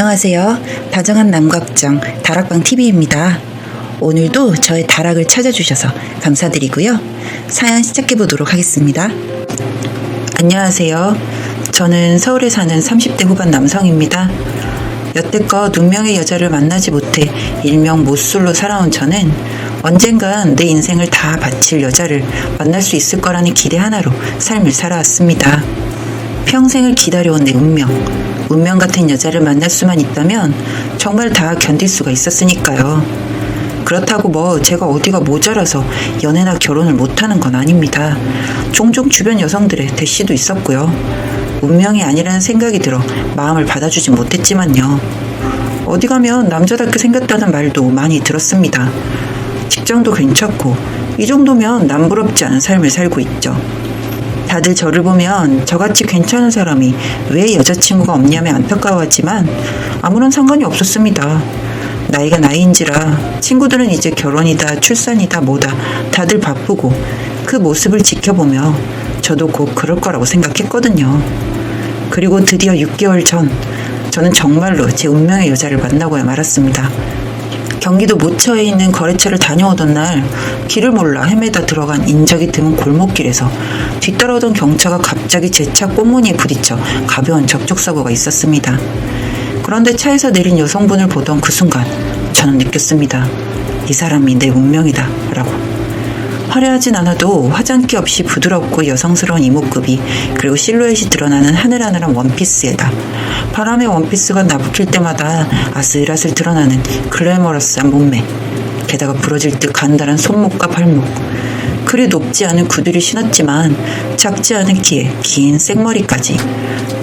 안녕하세요. 다정한 남각정 다락방TV입니다. 오늘도 저의 다락을 찾아주셔서 감사드리고요. 사연 시작해보도록 하겠습니다. 안녕하세요. 저는 서울에 사는 30대 후반 남성입니다. 여태껏 운명의 여자를 만나지 못해 일명 모쏠로 살아온 저는 언젠간 내 인생을 다 바칠 여자를 만날 수 있을 거라는 기대 하나로 삶을 살아왔습니다. 평생을 기다려온 내 운명 같은 여자를 만날 수만 있다면 정말 다 견딜 수가 있었으니까요. 그렇다고 제가 어디가 모자라서 연애나 결혼을 못하는 건 아닙니다. 종종 주변 여성들의 대시도 있었고요. 운명이 아니라는 생각이 들어 마음을 받아주진 못했지만요. 어디 가면 남자답게 생겼다는 말도 많이 들었습니다. 직장도 괜찮고 이 정도면 남부럽지 않은 삶을 살고 있죠. 다들 저를 보면 저같이 괜찮은 사람이 왜 여자친구가 없냐며 안타까워하지만 아무런 상관이 없었습니다. 나이가 나이인지라 친구들은 이제 결혼이다 출산이다 뭐다 다들 바쁘고 그 모습을 지켜보며 저도 곧 그럴 거라고 생각했거든요. 그리고 드디어 6개월 전 저는 정말로 제 운명의 여자를 만나고야 말았습니다. 경기도 모처에 있는 거래처를 다녀오던 날 길을 몰라 헤매다 들어간 인적이 드문 골목길에서 뒤따라오던 경차가 갑자기 제 차 꽃무늬에 부딪혀 가벼운 접촉사고가 있었습니다. 그런데 차에서 내린 여성분을 보던 그 순간 저는 느꼈습니다. 이 사람이 내 운명이다 라고. 화려하진 않아도 화장기 없이 부드럽고 여성스러운 이목구비 그리고 실루엣이 드러나는 하늘하늘한 원피스에다 바람의 원피스가 나부킬 때마다 아슬아슬 드러나는 글래머러스한 몸매 게다가 부러질 듯 간단한 손목과 발목 그리 높지 않은 구두를 신었지만 작지 않은 키에 긴 생머리까지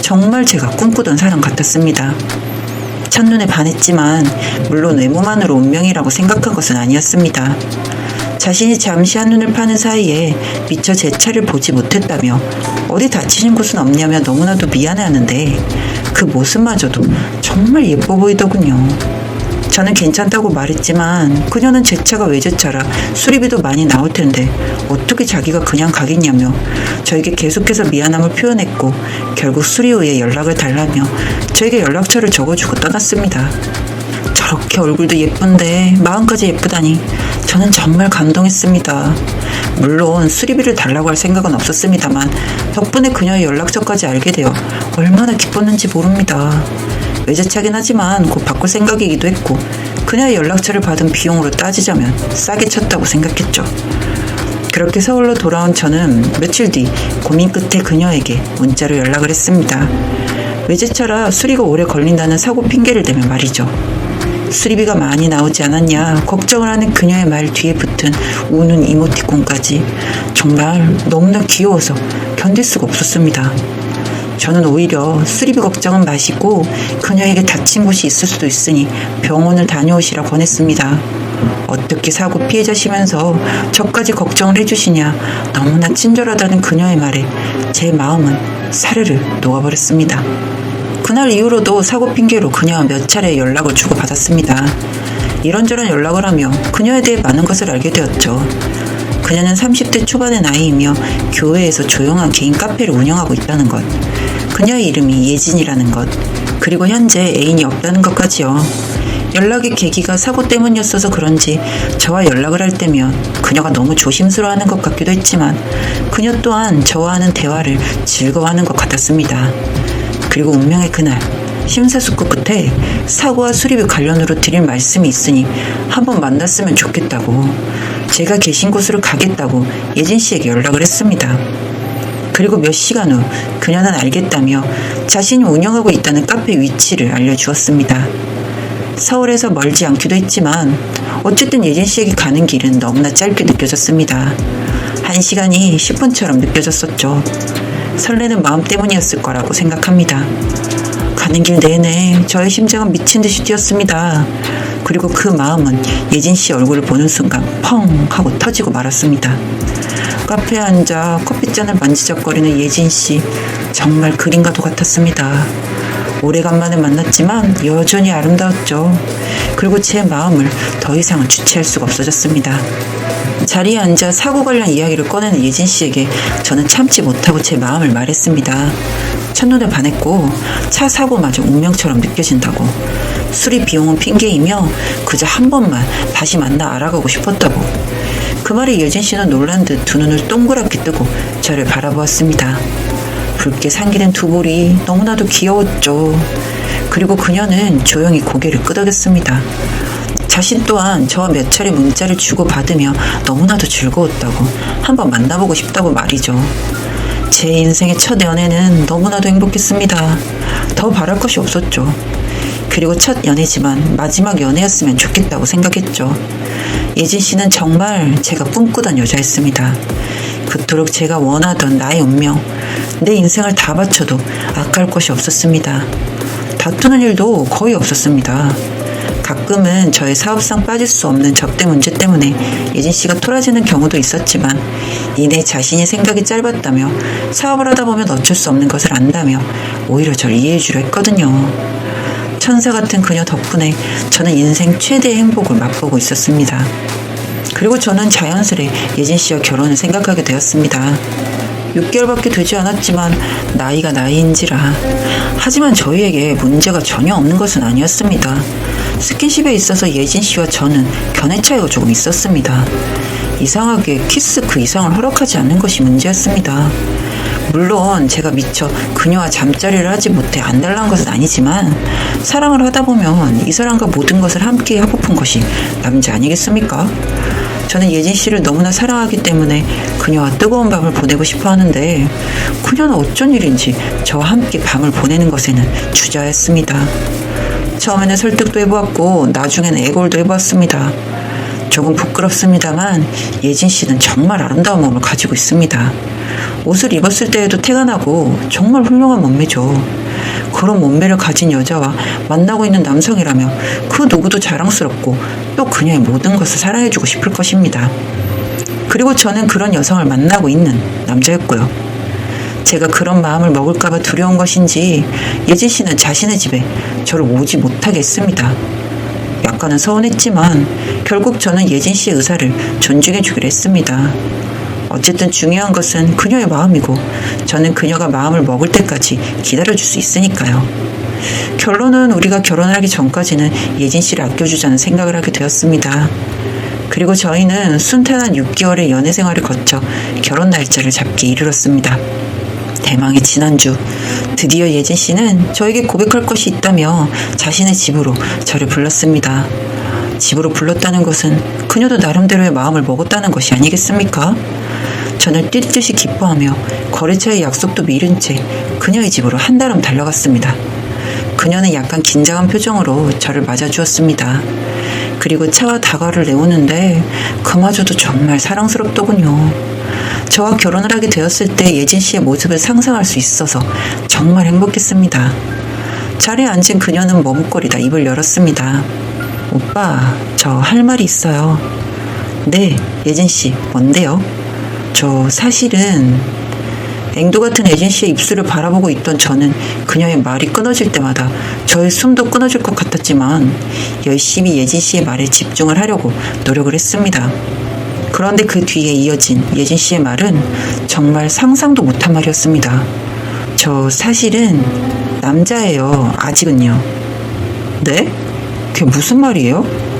정말 제가 꿈꾸던 사람 같았습니다. 첫눈에 반했지만 물론 외모만으로 운명이라고 생각한 것은 아니었습니다. 자신이 잠시 한눈을 파는 사이에 미처 제 차를 보지 못했다며 어디 다치신 곳은 없냐며 너무나도 미안해하는데 그 모습마저도 정말 예뻐 보이더군요. 저는 괜찮다고 말했지만 그녀는 제 차가 외제차라 수리비도 많이 나올 텐데 어떻게 자기가 그냥 가겠냐며 저에게 계속해서 미안함을 표현했고 결국 수리 후에 연락을 달라며 저에게 연락처를 적어주고 떠났습니다. 저렇게 얼굴도 예쁜데 마음까지 예쁘다니 저는 정말 감동했습니다. 물론 수리비를 달라고 할 생각은 없었습니다만 덕분에 그녀의 연락처까지 알게 되어 얼마나 기뻤는지 모릅니다. 외제차긴 하지만 곧 바꿀 생각이기도 했고 그녀의 연락처를 받은 비용으로 따지자면 싸게 쳤다고 생각했죠. 그렇게 서울로 돌아온 저는 며칠 뒤 고민 끝에 그녀에게 문자로 연락을 했습니다. 외제차라 수리가 오래 걸린다는 사고 핑계를 대며 말이죠. 수리비가 많이 나오지 않았냐 걱정을 하는 그녀의 말 뒤에 붙은 우는 이모티콘까지 정말 너무나 귀여워서 견딜 수가 없었습니다. 저는 오히려 수리비 걱정은 마시고 그녀에게 다친 곳이 있을 수도 있으니 병원을 다녀오시라 권했습니다. 어떻게 사고 피해자시면서 저까지 걱정을 해주시냐 너무나 친절하다는 그녀의 말에 제 마음은 사르르 녹아버렸습니다. 그날 이후로도 사고 핑계로 그녀와 몇 차례 연락을 주고받았습니다. 이런저런 연락을 하며 그녀에 대해 많은 것을 알게 되었죠. 그녀는 30대 초반의 나이이며 교회에서 조용한 개인 카페를 운영하고 있다는 것, 그녀의 이름이 예진이라는 것, 그리고 현재 애인이 없다는 것까지요. 연락의 계기가 사고 때문이었어서 그런지 저와 연락을 할 때면 그녀가 너무 조심스러워하는 것 같기도 했지만 그녀 또한 저와 하는 대화를 즐거워하는 것 같았습니다. 그리고 운명의 그날 심사숙고 끝에 사고와 수리비 관련으로 드릴 말씀이 있으니 한번 만났으면 좋겠다고 제가 계신 곳으로 가겠다고 예진 씨에게 연락을 했습니다. 그리고 몇 시간 후 그녀는 알겠다며 자신이 운영하고 있다는 카페 위치를 알려주었습니다. 서울에서 멀지 않기도 했지만 어쨌든 예진 씨에게 가는 길은 너무나 짧게 느껴졌습니다. 1시간이 10분처럼 느껴졌었죠. 설레는 마음 때문이었을 거라고 생각합니다. 가는 길 내내 저의 심장은 미친 듯이 뛰었습니다. 그리고 그 마음은 예진 씨 얼굴을 보는 순간 펑 하고 터지고 말았습니다. 카페에 앉아 커피잔을 만지작거리는 예진 씨 정말 그림과도 같았습니다. 오래간만에 만났지만 여전히 아름다웠죠. 그리고 제 마음을 더 이상은 주체할 수가 없어졌습니다. 자리에 앉아 사고 관련 이야기를 꺼내는 예진 씨에게 저는 참지 못하고 제 마음을 말했습니다. 첫눈에 반했고 차 사고마저 운명처럼 느껴진다고. 수리 비용은 핑계이며 그저 한 번만 다시 만나 알아가고 싶었다고. 그 말에 예진 씨는 놀란 듯 두 눈을 동그랗게 뜨고 저를 바라보았습니다. 붉게 상기된 두 볼이 너무나도 귀여웠죠. 그리고 그녀는 조용히 고개를 끄덕였습니다. 자신 또한 저와 몇 차례 문자를 주고받으며 너무나도 즐거웠다고, 한번 만나보고 싶다고 말이죠. 제 인생의 첫 연애는 너무나도 행복했습니다. 더 바랄 것이 없었죠. 그리고 첫 연애지만 마지막 연애였으면 좋겠다고 생각했죠. 예진 씨는 정말 제가 꿈꾸던 여자였습니다. 그토록 제가 원하던 나의 운명, 내 인생을 다 바쳐도 아까울 것이 없었습니다. 다투는 일도 거의 없었습니다. 가끔은 저의 사업상 빠질 수 없는 접대 문제 때문에 예진 씨가 토라지는 경우도 있었지만 이내 자신이 생각이 짧았다며 사업을 하다 보면 어쩔 수 없는 것을 안다며 오히려 저를 이해해 주려 했거든요. 천사 같은 그녀 덕분에 저는 인생 최대의 행복을 맛보고 있었습니다. 그리고 저는 자연스레 예진 씨와 결혼을 생각하게 되었습니다. 6개월밖에 되지 않았지만 나이가 나이인지라. 하지만 저희에게 문제가 전혀 없는 것은 아니었습니다. 스킨십에 있어서 예진 씨와 저는 견해 차이가 조금 있었습니다. 이상하게 키스 그 이상을 허락하지 않는 것이 문제였습니다. 물론 제가 미처 그녀와 잠자리를 하지 못해 안달난 것은 아니지만 사랑을 하다 보면 이 사람과 모든 것을 함께 하고픈 것이 남자 아니겠습니까? 저는 예진 씨를 너무나 사랑하기 때문에 그녀와 뜨거운 밤을 보내고 싶어 하는데 그녀는 어쩐 일인지 저와 함께 밤을 보내는 것에는 주저했습니다. 처음에는 설득도 해보았고 나중에는 애걸도 해보았습니다. 조금 부끄럽습니다만 예진 씨는 정말 아름다운 몸을 가지고 있습니다. 옷을 입었을 때에도 태가 나고 정말 훌륭한 몸매죠. 그런 몸매를 가진 여자와 만나고 있는 남성이라며 그 누구도 자랑스럽고 또 그녀의 모든 것을 사랑해주고 싶을 것입니다. 그리고 저는 그런 여성을 만나고 있는 남자였고요. 제가 그런 마음을 먹을까봐 두려운 것인지 예진 씨는 자신의 집에 저를 오지 못하게 했습니다. 약간은 서운했지만 결국 저는 예진 씨의 의사를 존중해주기로 했습니다. 어쨌든 중요한 것은 그녀의 마음이고 저는 그녀가 마음을 먹을 때까지 기다려줄 수 있으니까요. 결론은 우리가 결혼을 하기 전까지는 예진 씨를 아껴주자는 생각을 하게 되었습니다. 그리고 저희는 순탄한 6개월의 연애 생활을 거쳐 결혼 날짜를 잡기에 이르렀습니다. 대망의 지난주 드디어 예진 씨는 저에게 고백할 것이 있다며 자신의 집으로 저를 불렀습니다. 집으로 불렀다는 것은 그녀도 나름대로의 마음을 먹었다는 것이 아니겠습니까? 저는 뛸 듯이 기뻐하며 거래처의 약속도 미룬 채 그녀의 집으로 한달음 달려갔습니다. 그녀는 약간 긴장한 표정으로 저를 맞아주었습니다. 그리고 차와 다과를 내오는데 그마저도 정말 사랑스럽더군요. 저와 결혼을 하게 되었을 때 예진 씨의 모습을 상상할 수 있어서 정말 행복했습니다. 자리에 앉은 그녀는 머뭇거리다 입을 열었습니다. 오빠, 저 할 말이 있어요. 네, 예진 씨, 뭔데요? 저 사실은... 앵두 같은 예진 씨의 입술을 바라보고 있던 저는 그녀의 말이 끊어질 때마다 저의 숨도 끊어질 것 같았지만 열심히 예진 씨의 말에 집중을 하려고 노력을 했습니다. 그런데 그 뒤에 이어진 예진 씨의 말은 정말 상상도 못한 말이었습니다. 저 사실은 남자예요. 아직은요. 네? 그게 무슨 말이에요?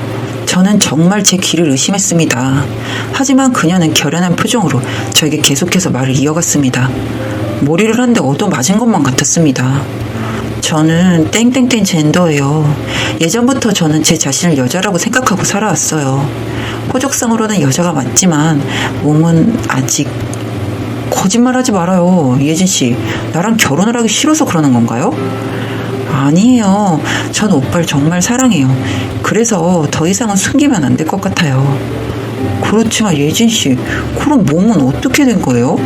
저는 정말 제 귀를 의심했습니다. 하지만 그녀는 결연한 표정으로 저에게 계속해서 말을 이어갔습니다. 머리를 한 대 얻어맞은 것만 같았습니다. 저는 땡땡땡 젠더예요. 예전부터 저는 제 자신을 여자라고 생각하고 살아왔어요. 호적상으로는 여자가 맞지만 몸은 아직... 거짓말하지 말아요. 예진씨, 나랑 결혼을 하기 싫어서 그러는 건가요? 아니에요. 전 오빠를 정말 사랑해요. 그래서 더 이상은 숨기면 안 될 것 같아요. 그렇지만 예진씨, 그럼 몸은 어떻게 된 거예요?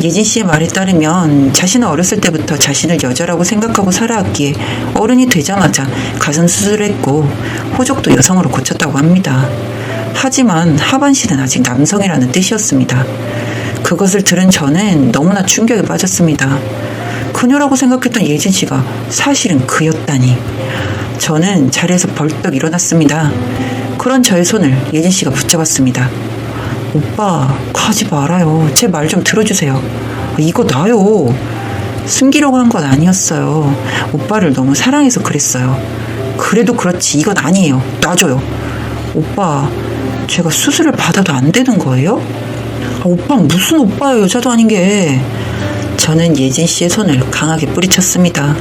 예진씨의 말에 따르면 자신은 어렸을 때부터 자신을 여자라고 생각하고 살아왔기에 어른이 되자마자 가슴 수술을 했고 호적도 여성으로 고쳤다고 합니다. 하지만 하반신은 아직 남성이라는 뜻이었습니다. 그것을 들은 저는 너무나 충격에 빠졌습니다. 그녀라고 생각했던 예진씨가 사실은 그였다니. 저는 자리에서 벌떡 일어났습니다. 그런 저의 손을 예진씨가 붙잡았습니다. 오빠, 가지 말아요. 제 말 좀 들어주세요. 이거 나요. 숨기려고 한 건 아니었어요. 오빠를 너무 사랑해서 그랬어요. 그래도 그렇지 이건 아니에요. 놔줘요. 오빠, 제가 수술을 받아도 안 되는 거예요? 오빠 무슨 오빠예요. 여자도 아닌 게. 저는 예진 씨의 손을 강하게 뿌리쳤습니다.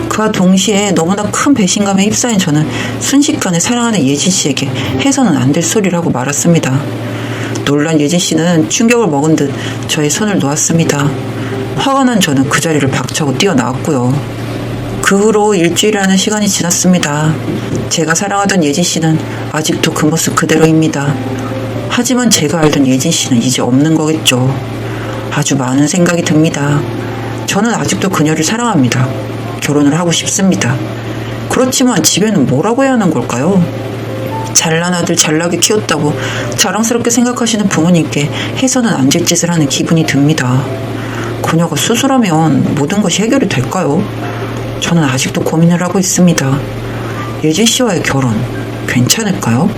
그와 동시에 너무나 큰 배신감에 휩싸인 저는 순식간에 사랑하는 예진 씨에게 해서는 안 될 소리를 하고 말았습니다. 놀란 예진 씨는 충격을 먹은 듯 저의 손을 놓았습니다. 화가 난 저는 그 자리를 박차고 뛰어나왔고요. 그 후로 일주일이라는 시간이 지났습니다. 제가 사랑하던 예진 씨는 아직도 그 모습 그대로입니다. 하지만 제가 알던 예진 씨는 이제 없는 거겠죠. 아주 많은 생각이 듭니다. 저는 아직도 그녀를 사랑합니다. 결혼을 하고 싶습니다. 그렇지만 집에는 뭐라고 해야 하는 걸까요? 잘난 아들 잘나게 키웠다고 자랑스럽게 생각하시는 부모님께 해서는 안 될 짓을 하는 기분이 듭니다. 그녀가 수술하면 모든 것이 해결이 될까요? 저는 아직도 고민을 하고 있습니다. 예진 씨와의 결혼 괜찮을까요?